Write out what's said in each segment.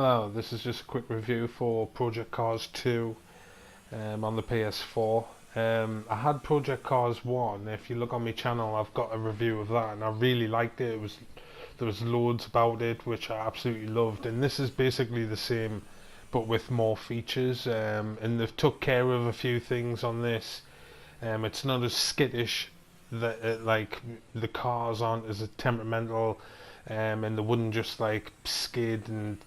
Hello, this is just a quick review for Project Cars 2 on the PS4. I had Project Cars 1. If you look on my channel, I've got a review of that, and I really liked it. There was loads about it which I absolutely loved, and this is basically the same but with more features. And they've took care of a few things on this. It's not as skittish that like the cars aren't as temperamental, and they wouldn't just like skid and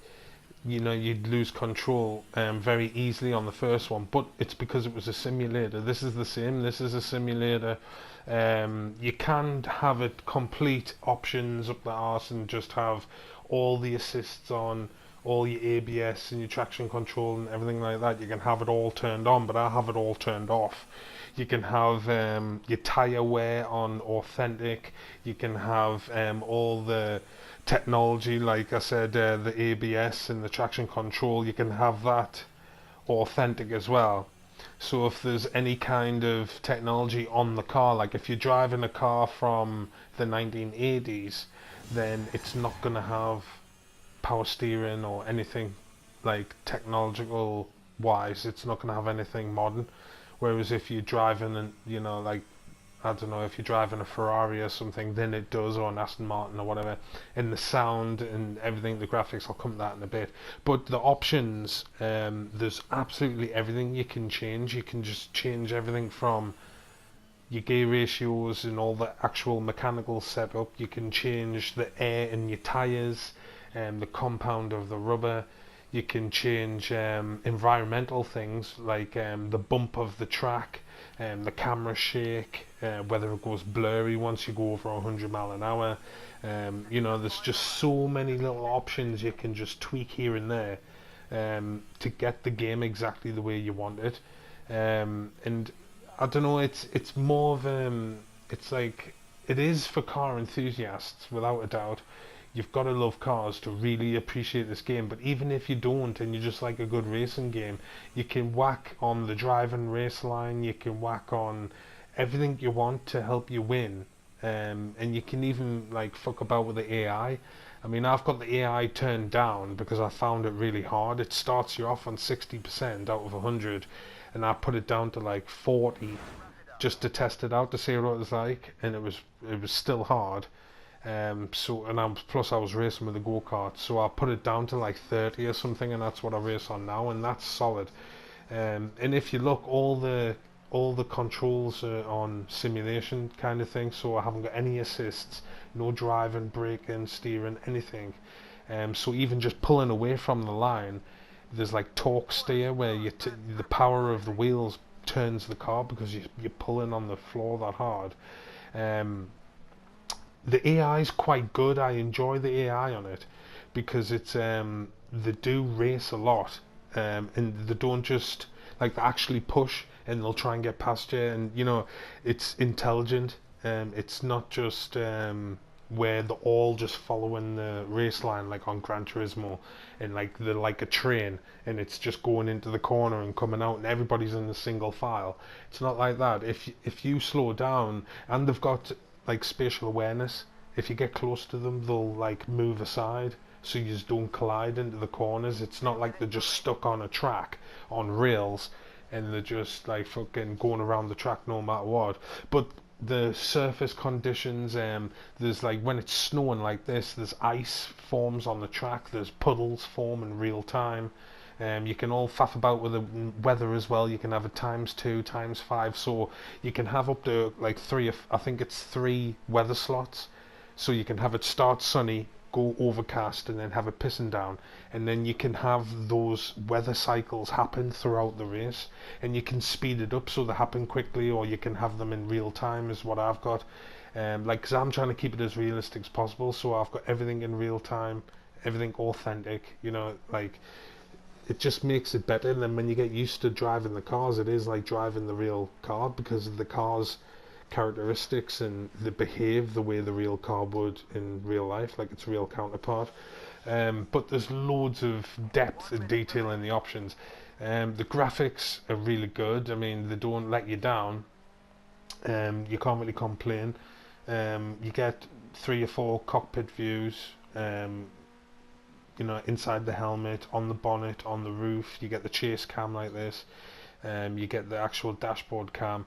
you'd lose control very easily on the first one, but it's because it was a simulator. This is the same. This is a simulator. You can have it complete options up the arse and just have all the assists on, all your ABS and your traction control and everything like that. You can have it all turned on, but I have it all turned off. You can have your tire wear on authentic. You can have all the technology, like I said, the ABS and the traction control. You can have that authentic as well. So if there's any kind of technology on the car, like if you're driving a car from the 1980s, then it's not going to have power steering or anything like technological wise. It's not going to have anything modern. Whereas if you're driving and like I don't know, if you're driving a Ferrari or something, then it does, or an Aston Martin or whatever. And the sound and everything, the graphics, I'll come to that in a bit. But the options, there's absolutely everything you can change. You can just change everything from your gear ratios and all the actual mechanical setup. You can change the air in your tyres, the compound of the rubber. You can change environmental things like the bump of the track, the camera shake, whether it goes blurry once you go over 100 mile an hour. There's just so many little options you can just tweak here and there to get the game exactly the way you want it. And I don't know, it's more of it's like it is for car enthusiasts without a doubt. You've got to love cars to really appreciate this game, but even if you don't and you just like a good racing game, you can whack on the drive and race line, you can whack on everything you want to help you win, and you can even like fuck about with the AI. I mean, I've got the AI turned down because I found it really hard. It starts you off on 60% out of 100, and I put it down to like 40 just to test it out to see what it was like, and it was still hard. And plus I was racing with a go-kart, so I put it down to like 30 or something, and that's what I race on now, and that's solid. And if you look, all the controls are on simulation kind of thing, so I haven't got any assists, no driving, braking, steering, anything. So even just pulling away from the line, there's like torque steer where the power of the wheels turns the car because you're pulling on the floor that hard. Um, the AI is quite good. I enjoy the AI on it because it's they do race a lot, and they don't just like they actually push and they'll try and get past you, and it's intelligent. It's not just where they're all just following the race line like on Gran Turismo, and like they're like a train and it's just going into the corner and coming out and everybody's in a single file. It's not like that. If you slow down, and they've got like spatial awareness, if you get close to them they'll like move aside so you just don't collide into the corners. It's not like they're just stuck on a track on rails and they're just like fucking going around the track no matter what. But the surface conditions, there's like when it's snowing like this, there's ice forms on the track, there's puddles form in real time. You can all faff about with the weather as well. You can have it times 2, times 5, so you can have up to like I think it's 3 weather slots. So you can have it start sunny, go overcast, and then have it pissing down, and then you can have those weather cycles happen throughout the race, and you can speed it up so they happen quickly, or you can have them in real time, is what I've got. Like, cause I'm trying to keep it as realistic as possible, so I've got everything in real time, everything authentic. Like it just makes it better. And then when you get used to driving the cars, it is like driving the real car because of the car's characteristics, and they behave the way the real car would in real life, like its real counterpart. But there's loads of depth and detail in the options. The graphics are really good. I mean, they don't let you down. You can't really complain. You get 3 or 4 cockpit views. you know, inside the helmet, on the bonnet, on the roof. You get the chase cam like this. You get the actual dashboard cam.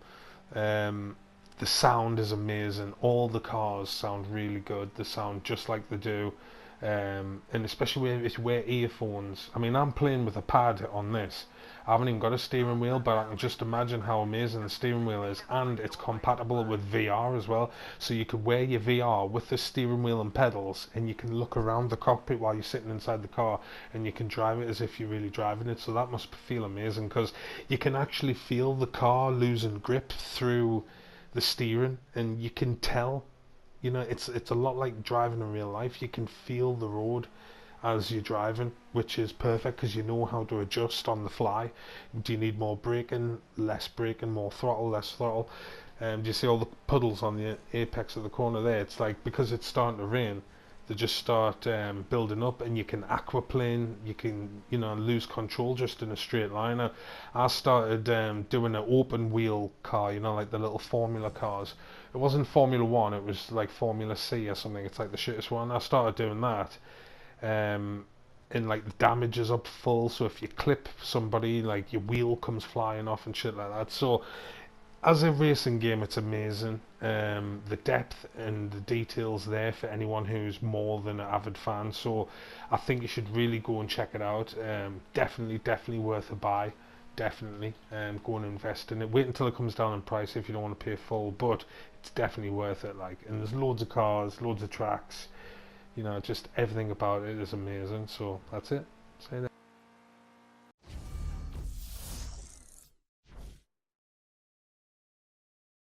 The sound is amazing. All the cars sound really good. They sound just like they do. And especially if you wear earphones. I mean, I'm playing with a pad on this. I haven't even got a steering wheel, but I can just imagine how amazing the steering wheel is, and it's compatible with VR as well. So you could wear your VR with the steering wheel and pedals, and you can look around the cockpit while you're sitting inside the car, and you can drive it as if you're really driving it. So that must feel amazing, because you can actually feel the car losing grip through the steering, and you can tell. You know, it's a lot like driving in real life. You can feel the road as you're driving, which is perfect because you know how to adjust on the fly. Do you need more braking, less braking, more throttle, less throttle? Do you see all the puddles on the apex of the corner there? It's like, because it's starting to rain, they just start building up, and you can aquaplane. You can, you know, lose control just in a straight line. I started doing an open wheel car, you know, like the little Formula cars. It wasn't Formula One, it was like Formula C or something. It's like the shittest one. I started doing that, and like the damage is up full, so if you clip somebody, like your wheel comes flying off and shit like that. So as a racing game, it's amazing. The depth and the details there for anyone who's more than an avid fan. So I think you should really go and check it out. Definitely worth a buy. Definitely go and invest in it. Wait until it comes down in price if you don't want to pay full, but it's definitely worth it. Like, and there's loads of cars, loads of tracks. You know, just everything about it is amazing. So that's it. Say that.